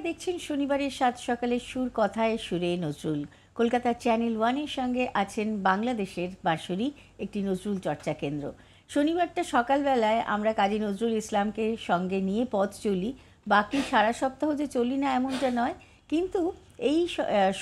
দেখছেন শনিবারের সাত সকালের সুর কথায় সুরে নজরুল। কলকাতার চ্যানেল ওয়ানের সঙ্গে আছেন বাংলাদেশের বাঁশরী একটি নজরুল চর্চা কেন্দ্র। শনিবারটা সকালবেলায় আমরা কাজী নজরুল ইসলামকে সঙ্গে নিয়ে পথ চলি। বাকি সারা সপ্তাহ যে চলি না এমনটা নয়, কিন্তু এই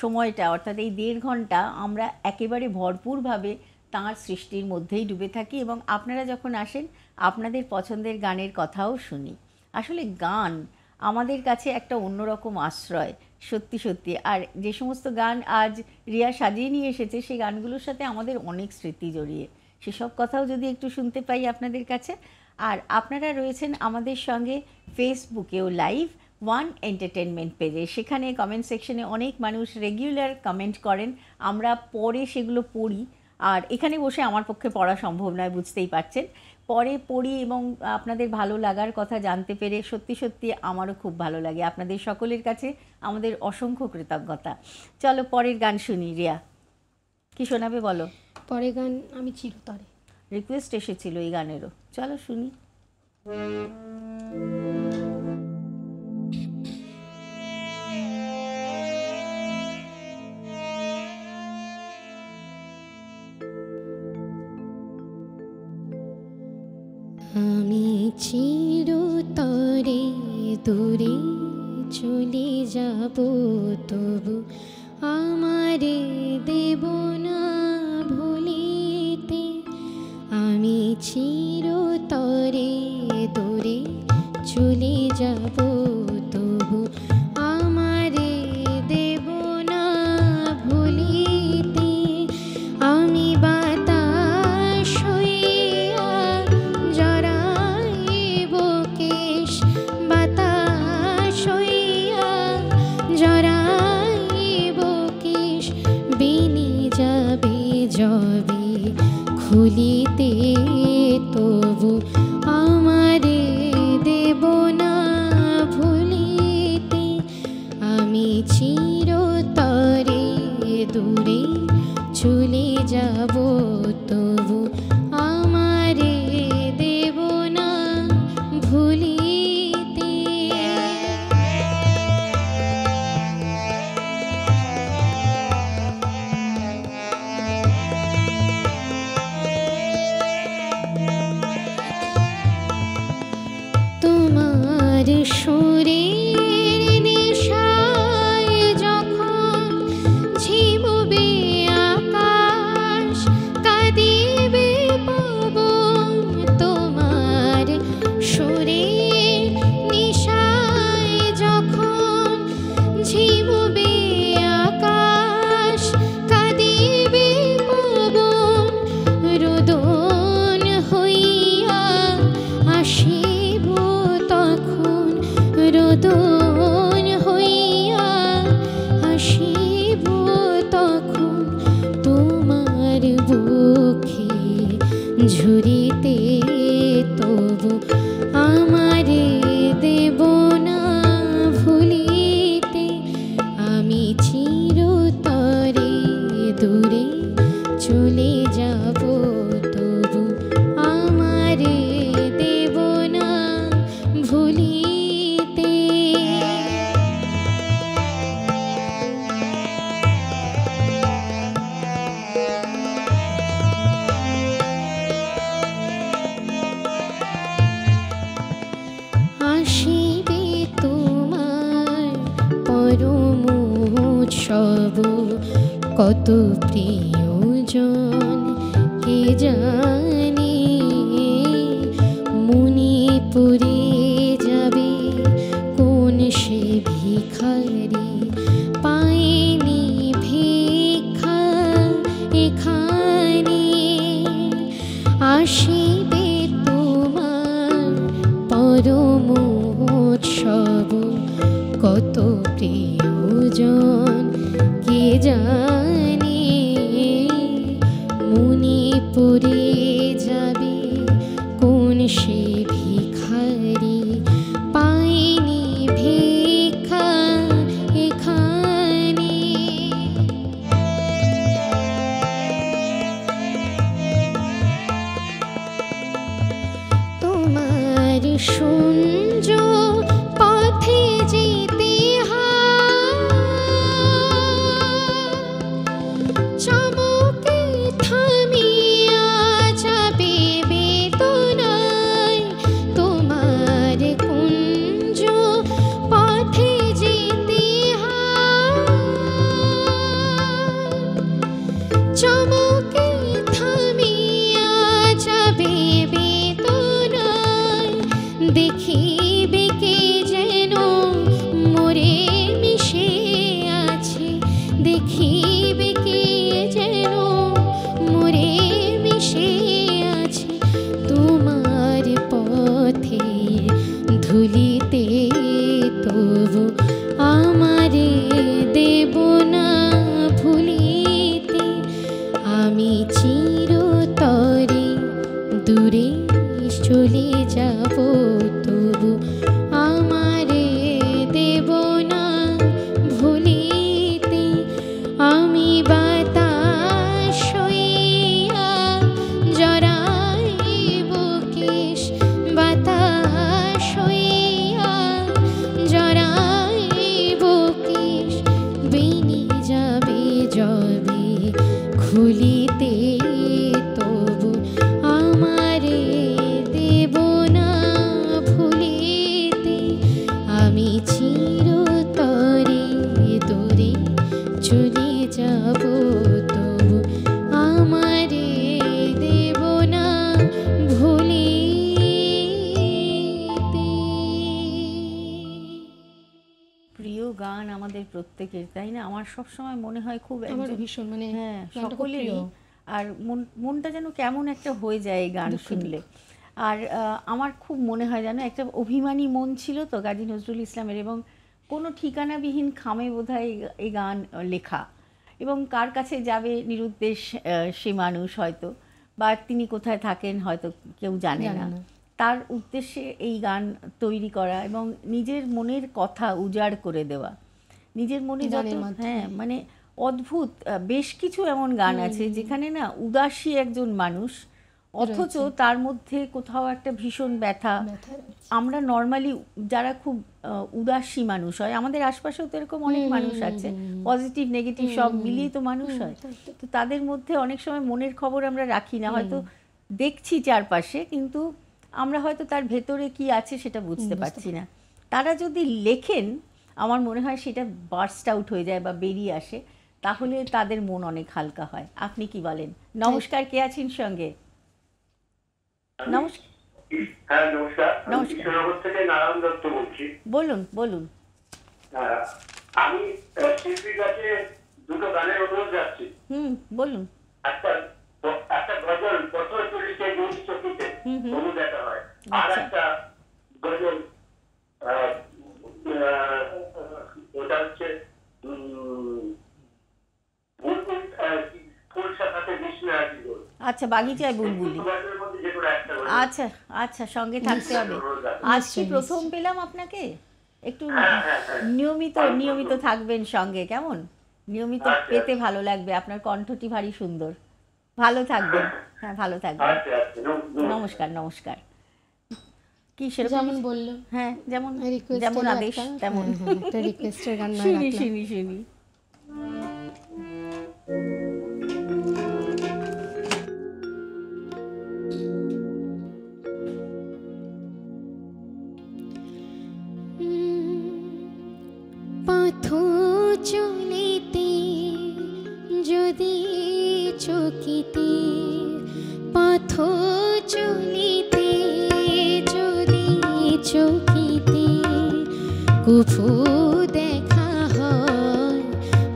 সময়টা অর্থাৎ এই 1.5 ঘন্টা আমরা একেবারে ভরপুরভাবে তাঁর সৃষ্টির মধ্যেই ডুবে থাকি এবং আপনারা যখন আসেন আপনাদের পছন্দের গানের কথাও শুনি। আসলে গান আমাদের কাছে একটা অন্যরকম আশ্রয়, সত্যি সত্যি। আর যে সমস্ত গান আজ রিয়া সাজিয়ে নিয়ে এসেছে সেই গানগুলোর সাথে আমাদের অনেক স্মৃতি জড়িয়ে, সেসব কথাও যদি একটু শুনতে পাই আপনাদের কাছে। আর আপনারা রয়েছেন আমাদের সঙ্গে ফেসবুকেও লাইভ ওয়ান এন্টারটেনমেন্ট পেজে, সেখানে কমেন্ট সেকশনে অনেক মানুষ রেগুলার কমেন্ট করেন, আমরা পরে সেগুলো পড়ি। আর এখানে বসে আমার পক্ষে পড়া সম্ভব নয়, বুঝতেই পারছেন। পরে পড়ি এবং আপনাদের ভালো লাগার কথা জানতে পেরে সত্যি সত্যি আমারও খুব ভালো লাগে। আপনাদের সকলের কাছে আমাদের অসংখ্য কৃতজ্ঞতা। চলো পরের গান শুনি। রিয়া, কি শোনাবে বলো? পরের গান আমি চিরতরে। রিকোয়েস্ট এসেছিল এই গানেরও, চলো শুনি। আমি চিরতরে দূরে চলে যাব, তবু আমারে দেব না ভুলিতে। আমি চিরতরে দূরে চলে যাব, তবু আমারে দেব না ভুলিতে। আমি বাতাস হইয়া জড়াইব কেশ, বাতাস হইয়া জড়াইব কেশ, বেনি যাবে যবে খুলিতে, তবু আমারে দেব না ভুলিতে। আমি চিরতরে দূরে চলে যাব, তবু আমারে দেব না ভুলিতে। তোমার সুরের নেশায় যখন ঝিমবে আকাশ, কাঁদিবে পবন। তোমার সুরের নেশায় যখন ঝিমবে আকাশ, কাঁদিবে পবন। রোদন হইয়া আসিব তখন, রোদন হইয়া আসিব তখন, তোমার বুকে ঝুরিতে, তবু আমারে দেব না ভুলিতে। আমি চিরতরে দূরে চলে যাব, তবু আমারে দেব না ভুলিতে। আসিবে তোমার পরম উৎসব, কত প্রিয়জন কে জানে। মণিপুরে যাবে কোন সে ভিখারি, পায়নি ভিক্ষা এখানে। আসিবে তোমার পরম উৎসব, কত প্রিয়জন কে জানে। মণিপুরে যাবে কোন সে ভিখারি, পায়নি ভিক্ষা এখানে। তোমার সূর্য পথে যেতে দূরে চলে যাব তবু আমারে দেব না ভুলিতে। আমি বাতাস হইয়া জড়াইব কেশ, বাতাস হইয়া জড়াইব কেশ, বেনি যাবে যবে খুলিতে তবু আমারে দেব না ভুলিতে। আমি চিরতরে দূরে চলে যাব তবু আমারে দেব না ভুলিতে। প্রিয় গান আমাদের প্রত্যেকের, তাই না? আমার সব সময় মনে হয় খুব আমার একজন- ভীষণ মানে হ্যাঁ, গানটা খুব সকলেরই। প্রিয়। আর মনটা যেন কেমন একটা হয়ে যায় এই গান শুনলে। আর আমার খুব মনে হয় যেন একটা অভিমানী মন ছিল তো কাজী নজরুল ইসলামের, এবং কোনো ঠিকানাবিহীন খামে বোধহয় এই গান লেখা। এবং কার কাছে যাবে নিরুদ্দেশ সে মানুষ হয়তো, বা তিনি কোথায় থাকেন হয়তো কেউ জানে না, তার উদ্দেশ্যে এই গান তৈরি করা এবং নিজের মনের কথা উজাড় করে দেওয়া। নিজের মনে যত, হ্যাঁ মানে অদ্ভুত বেশ কিছু এমন গান আছে যেখানে না উদাসী একজন মানুষ, অথচ তার মধ্যে কোথাও একটা ভীষণ ব্যথা। আমরা নর্মালি যারা খুব উদাসী মানুষ হয়, আমাদের আশপাশেও তো এরকম অনেক মানুষ আছে, পজিটিভ নেগেটিভ সব মিলিয়ে তো মানুষ হয়। তো তাদের মধ্যে অনেক সময় মনের খবর আমরা রাখি না, হয়তো দেখছি চারপাশে, কিন্তু আমরা হয়তো তার ভেতরে কি আছে সেটা বুঝতে পারছি না। তারা যদি লেখেন, আমার মনে হয় সেটা বার্স্ট আউট হয়ে যায় বা বেরিয়ে আসে, তাহলে তাদের মন অনেক হালকা হয়। আপনি কি বলেন? নমস্কার, কে আছেন সঙ্গে? নমস্কার। হ্যাঁ নমস্কার, আমি নমস্কার। কৃষ্ণনগর থেকে নারায়ণ দত্ত বলছি। বলুন বলুন। আমি শিল্পীর কাছে দুটো গানের অনুরোধ যাচ্ছি। বলুন। একটা একটা গজল পথর চলিতে দুই চকিতে তবু দেখা হয়, আর আচ্ছা। একটা গজল ওটা হচ্ছে ফুল শাখাতে বিষ্ণু আজি গোল। আচ্ছা, বাগিচায় বুলবুলি। গজলের মধ্যে যে কোনো একটা গজল। আচ্ছা আচ্ছা, সঙ্গে থাকতে হবে। আজকে প্রথম পেলাম আপনাকে, একটু নিয়মিত থাকবেন সঙ্গে, কেমন? নিয়মিত পেতে ভালো লাগবে, আপনার কণ্ঠটি ভারী সুন্দর। ভালো থাকবেন। হ্যাঁ, ভালো থাকবেন। আচ্ছা আচ্ছা, নমস্কার নমস্কার। কি সেরকম? যেমন বললো, হ্যাঁ, যেমন রিকোয়েস্ট যেমন আদেশ তেমন। একটা রিকোয়েস্টের গান নয় শুনি রাখলাম। শুনি শুনি। পথ চলিতে যদি চকিতে, পথ চলিতে যদি চকিতে কুফু দেখা হয়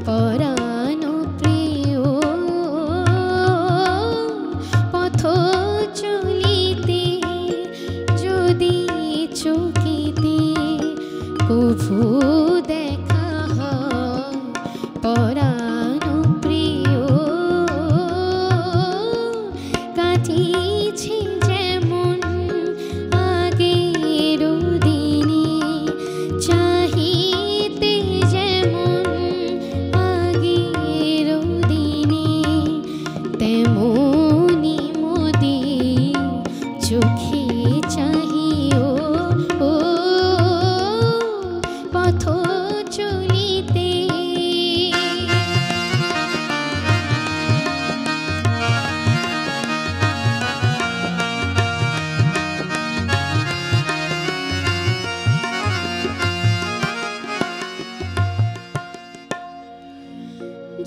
পরাণ প্রিয়। পথ চলিতে যদি চকিতে কুফু দেখা হয় পরাণ প্রিয়। কাটিছে যেমন আগের দিনে, চাহিতে যেমন আগের দিনে, তেমনি মোদের চোখে চাহিও পথ চলিতে।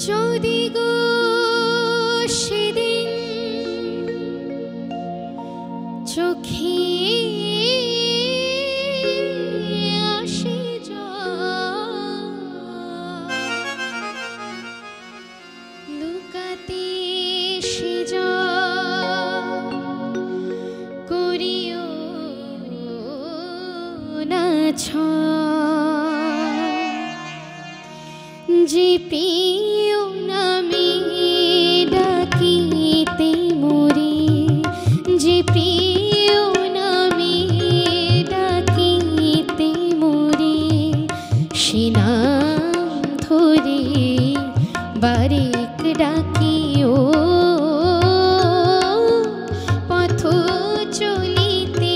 যদি গো সেদিন চোখে আসে লুকাতে সে করিও না যে প্রিয় নামে ডাকিতে মোরে, যে প্রিয় নামে ডাকিতে মোরে, সে নাম ধরে বারেক ডাকিও পথ চলিতে।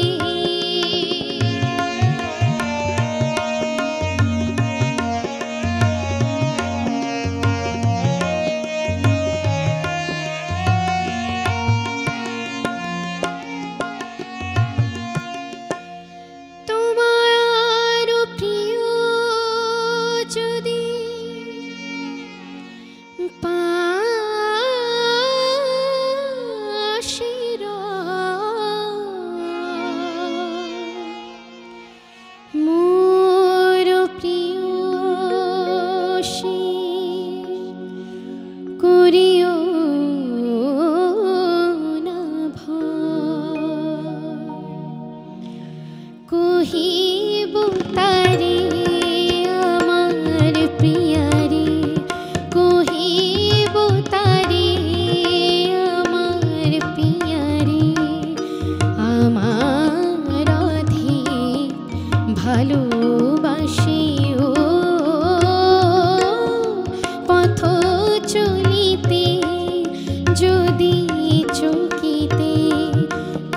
তোমার প্রিয় যদি পাশে মোর প্রিয় সে করিও না ভয়, কহিব তারে আমার প্রিয়ারে, কহিব তারে আমার প্রিয়ারে, আমার অধিক ভালোবাসিও পথ চলিতে, যদি চকিতে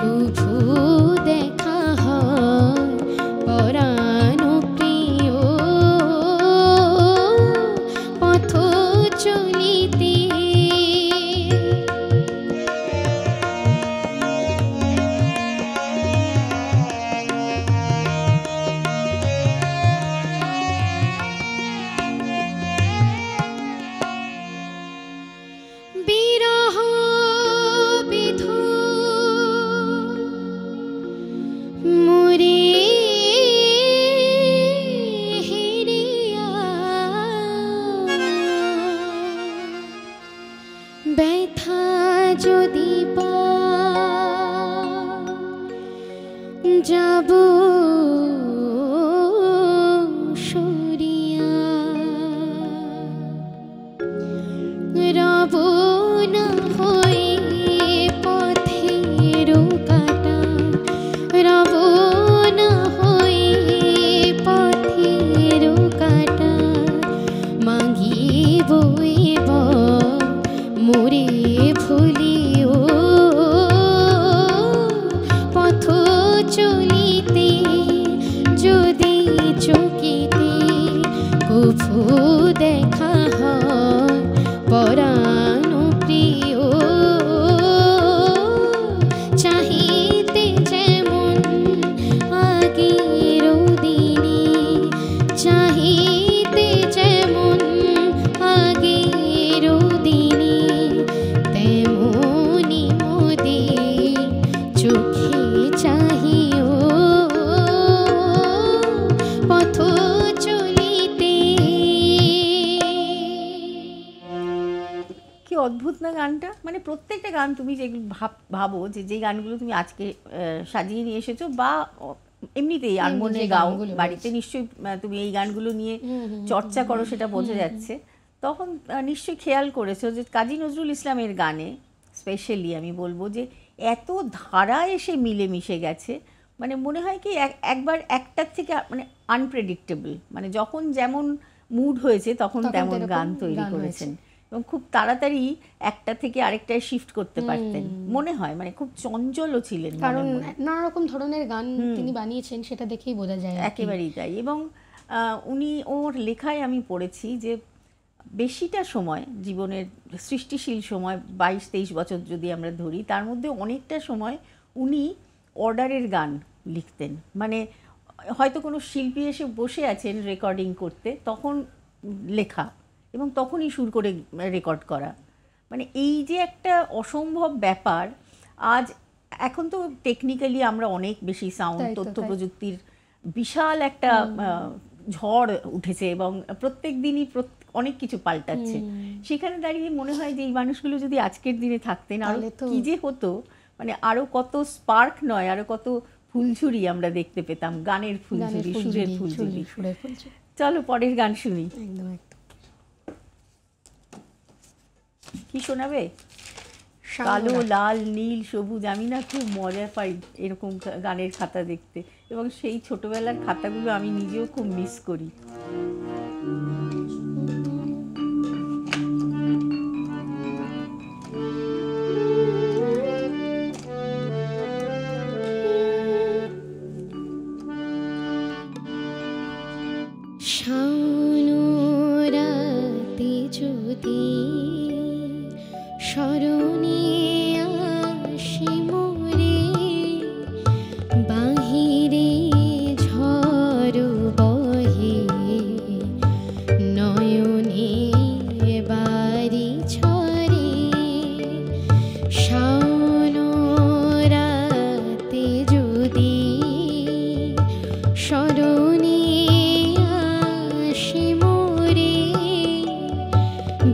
কভু দেখা হয় পরাণ প্রিয় পথ চলিতে। বিরহ বিধু মোরে হেরিয়া, ব্যথা যদি যাব সরিয়া, রব না হয়ে পথের কাটা, রব না হয়ে পথের কাটা, মাগিব এবার মোরে ভুলিও পথ চলিতে, যদি চকিতে কভু দেখা হয় পরাণ প্রিয়, চাহিতে যেমন আগের দিনে, চাহিতে যেমন আগের দিনে, তেমনি মোদের চোখে চাহিও পথ চলিতে। কি অদ্ভুত না গানটা, মানে প্রত্যেকটা গান তুমি যেগুলো ভাবো যে গানগুলো তুমি আজকে সাজিয়ে নিয়ে এসেছো বা এমনিতেই আনমনে গাও, বাড়িতে নিশ্চয়ই তুমি এই গানগুলো নিয়ে চর্চা করো, সেটা বোঝা যাচ্ছে। তখন নিশ্চয়ই খেয়াল করেছো যে কাজী নজরুল ইসলামের গানে স্পেশালি আমি বলবো যে এত ধারা এসে মিলেমিশে গেছে, মানে মনে হয় কি একবার একটার থেকে মানে আনপ্রেডিক্টেবল, মানে যখন যেমন মুড হয়েছে তখন তেমন গান তৈরি করেছেন এবং খুব তাড়াতাড়ি একটা থেকে আরেকটায় শিফট করতে পারতেন মনে হয়, মানে খুব চঞ্চলও ছিলেন, কারণ নানা রকম ধরনের গান তিনি বানিয়েছেন, সেটা দেখেই বোঝা যায় একেবারেই তাই। এবং উনি ওর লেখায় আমি পড়েছি যে বেশিটা সময় জীবনের সৃষ্টিশীল সময় 22-23 বছর যদি আমরা ধরি, তার মধ্যে অনেকটা সময় উনি অর্ডারের গান লিখতেন, মানে হয়তো কোনো শিল্পী এসে বসে আছেন রেকর্ডিং করতে, তখন লেখা এবং তখনই সুর করে রেকর্ড করা, মানে এই যে একটা অসম্ভব ব্যাপার। আজ এখন তো টেকনিক্যালি আমরা অনেক বেশি সাউন্ড, তথ্য প্রযুক্তির বিশাল একটা ঝড় উঠেছে এবং প্রত্যেক দিনই অনেক কিছু পাল্টাচ্ছে, সেখানে দাঁড়িয়ে মনে হয় যে এই মানুষগুলো যদি আজকের দিনে থাকতেন আরো কি যে হতো, মানে আরো কত স্পার্ক নয়, আরো কত ফুলঝুরি আমরা দেখতে পেতাম, গানের ফুলঝুরি, সুরের ফুলঝুরি। চলো পরের গান শুনি। কি শোনাবে? কালো, লাল, নীল, সবুজ, আমি না খুব মজা পাই এরকম গানের খাতা দেখতে, এবং সেই ছোটবেলার খাতাগুলো আমি নিজেও খুব মিস করি। শাওন রাতে যদি স্মরণে আসি মোরে, বাহিরে ঝড় বহে নয়নে বাড়ি ছড়ে। শাওন রাতে যদি স্মরণে আসি মোরে,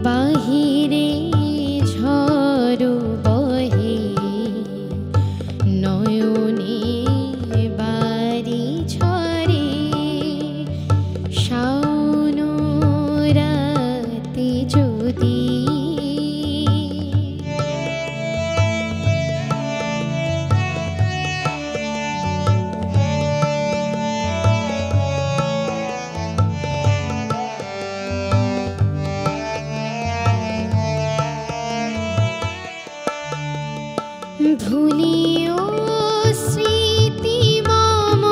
বাহিরে ঝড় বহে নয়নে বাড়ি ছড়ে। শাওন রাতে যদি ভুলিও স্মৃতি মম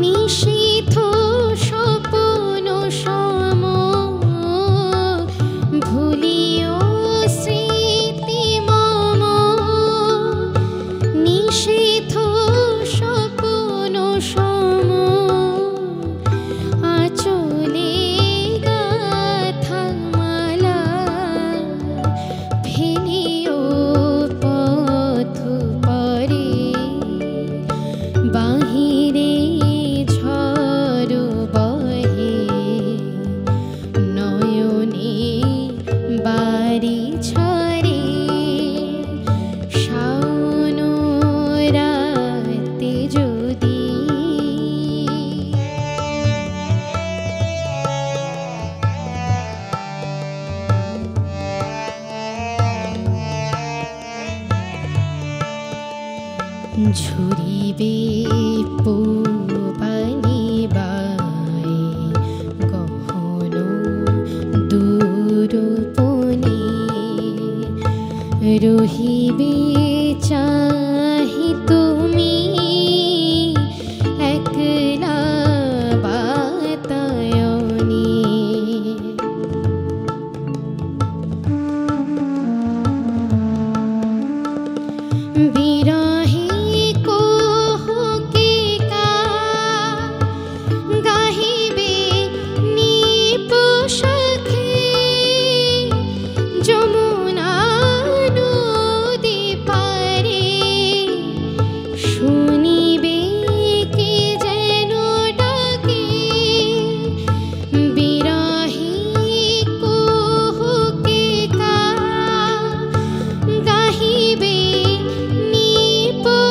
নিশীথ স্বপ্ন সম। ভুলিও স্মৃতি মম নিশীথ স্বপ্ন সম। আঁচলে গাথা মালা ফেলিও পথ পরে, বাহিরে ঝড় বহে নয়নে বাড়ি ছড়ে। শাওন রাতে যদি ঝরিবে পানি বাই গহন দূরপনে, রহিবে চাহি তুমি একলা বাতায়নে। বিরহে কোহকে কা গাহিবে নিপোষাখে, যমুনা নদী পারে শুনিবে কে যেন ডাকে। বিরহে কোহকে কা গাহিবে নিপোষাখে,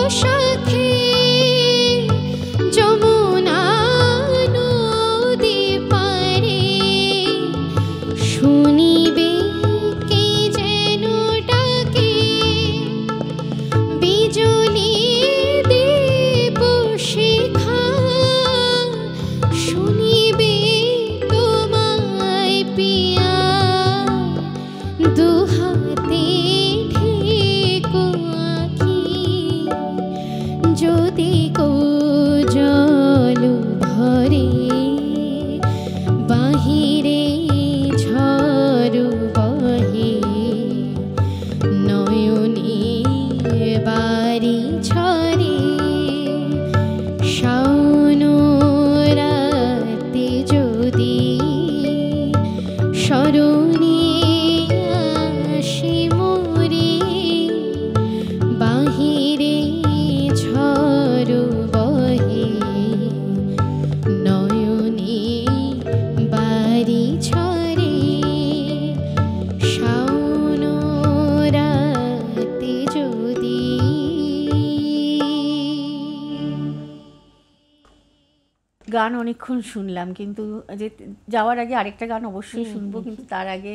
গান অনেকক্ষণ শুনলাম, কিন্তু যে যাওয়ার আগে আরেকটা গান অবশ্যই শুনবো, কিন্তু তার আগে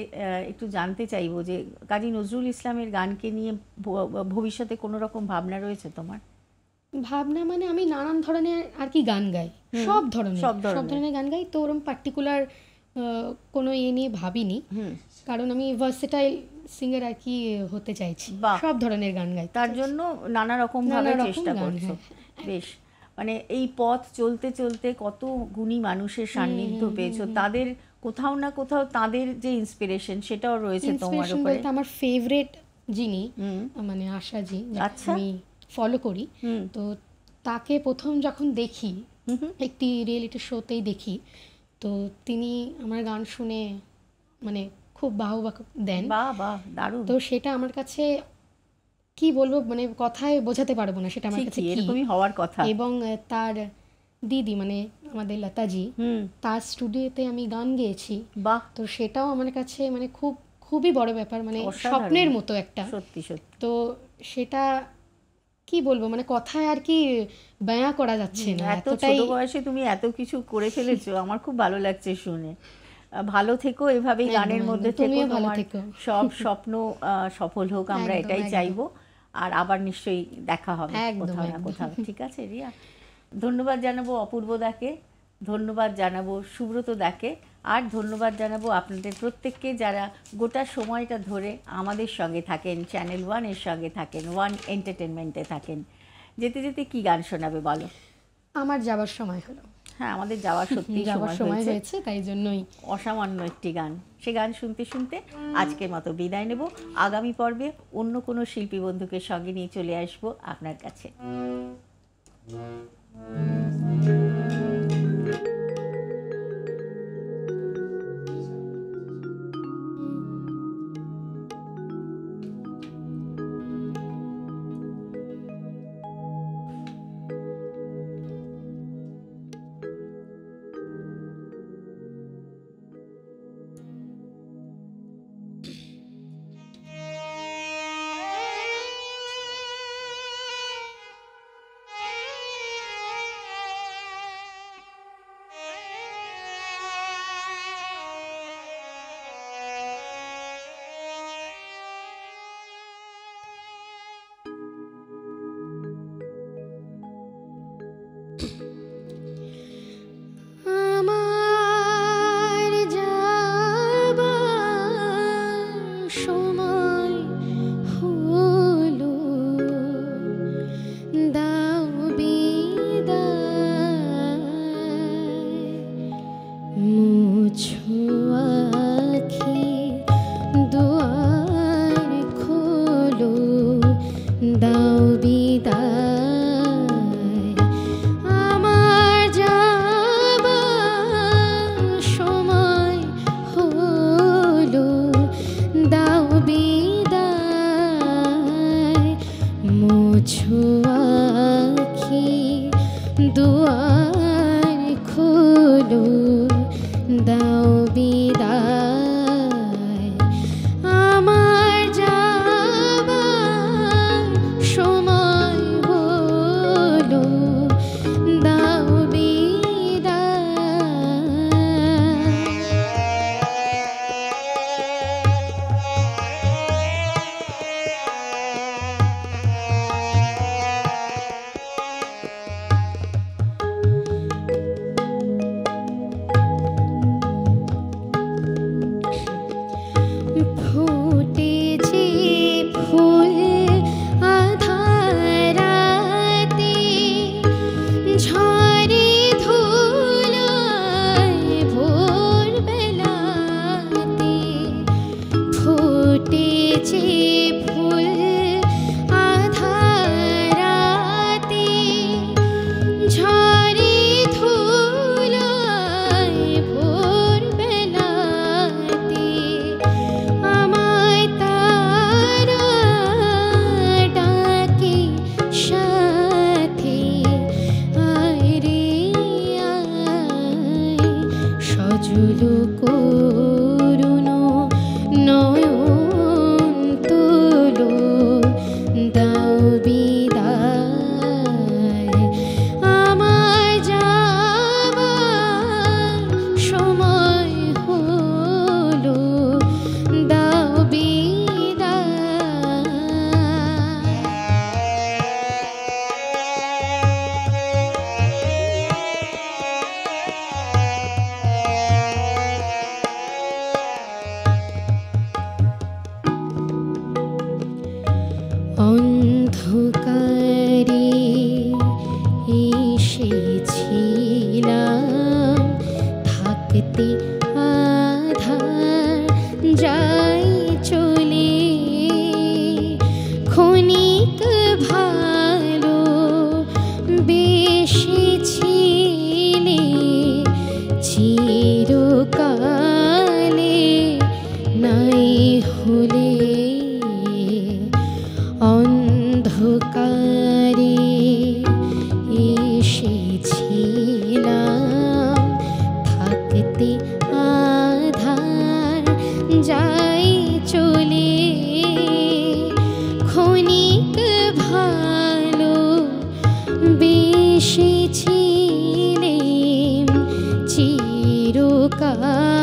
একটু জানতে চাইবো যে কাজী নজরুল ইসলামের গানকে নিয়ে ভবিষ্যতে কোনো রকম ভাবনা রয়েছে তোমার? ভাবনা মানে আমি নানান ধরনের আর কি গান গাই, সব ধরনের গান গাই, তো ওরকম পার্টিকুলার কোনো নিয়ে ভাবিনি, কারণ আমি ভার্সেটাইল সিঙ্গার আর কি হতে চাইছি, সব ধরনের গান গাই, তার জন্য নানা রকম ভাবে চেষ্টা করছো। বেশ, মানে এই পথ চলতে চলতে কত গুণী মানুষের সান্নিধ্য পেয়েছো, তাদের কোথাও না কোথাও তাদের যে ইন্সপিরেশন সেটাও রয়েছে তোমার উপরে। আমার ফেভারিট যিনি মানে আশাজি, আমি ফলো করি, তো তাকে প্রথম যখন দেখি একটি রিয়েলিটি শোতেই দেখি, তো তিনি আমার গান শুনে মানে খুব বাহবা দেন, দারুণ। তো সেটা আমার কাছে কি বলবো, মানে কথায় বোঝাতে পারবো না সেটা আমার কাছে এরকমই হওয়ার কথা। এবং তার দিদি মানে আমাদের লতাজি, তার স্টুডিওতে আমি গান গেয়েছি, তো সেটাও আমার কাছে মানে খুবই বড় ব্যাপার, মানে স্বপ্নের মতো একটা, সত্যি সত্যি। তো সেটা কি বলবো, মানে কথায় আর কি বয়ান করা যাচ্ছে না, এত ছোট বয়সে তুমি এত কিছু করে ফেলেছো, আমার খুব ভালো লাগছে শুনে। ভালো থেকো, এভাবেই গানের মধ্যে থেকো, তোমার সব স্বপ্ন সফল হোক, আমরা এটাই চাইবো। আর আবার নিশ্চয়ই দেখা হবে কোথাও না কোথাও। ঠিক আছে রিয়া, ধন্যবাদ জানাবো অপূর্ব দাকে, ধন্যবাদ জানাবো সুব্রত দাকে, আর ধন্যবাদ জানাবো আপনাদের প্রত্যেককে যারা গোটা সময়টা ধরে আমাদের সঙ্গে থাকেন, চ্যানেল ওয়ানের সঙ্গে থাকেন, ওয়ান এন্টারটেনমেন্টে থাকেন। যেতে যেতে কি গান শোনাবে বলো? আমার যাবার সময় হলো। হ্যাঁ, আমাদের যাওয়ার সত্যি সময় হয়েছে, তাই জন্যই অসামান্য একটি গান, সে গান শুনতে শুনতে আজকের মতো বিদায় নেব। আগামী পর্বে অন্য কোনো শিল্পী বন্ধুকে সঙ্গে নিয়ে চলে আসবো আপনার কাছে। বিদায়, আমার যাবার অন্ধকারে এসেছিলাম, থাকতে আধার যাই চলে, ক্ষণিক ভালো বেসেছিলে, চিরকালে নাই হলে, অন্ধকারে এসেছিলাম, থাকতে আধার যাই চলে, ক্ষণিক ভালো বেসেছিলে, চিরকাল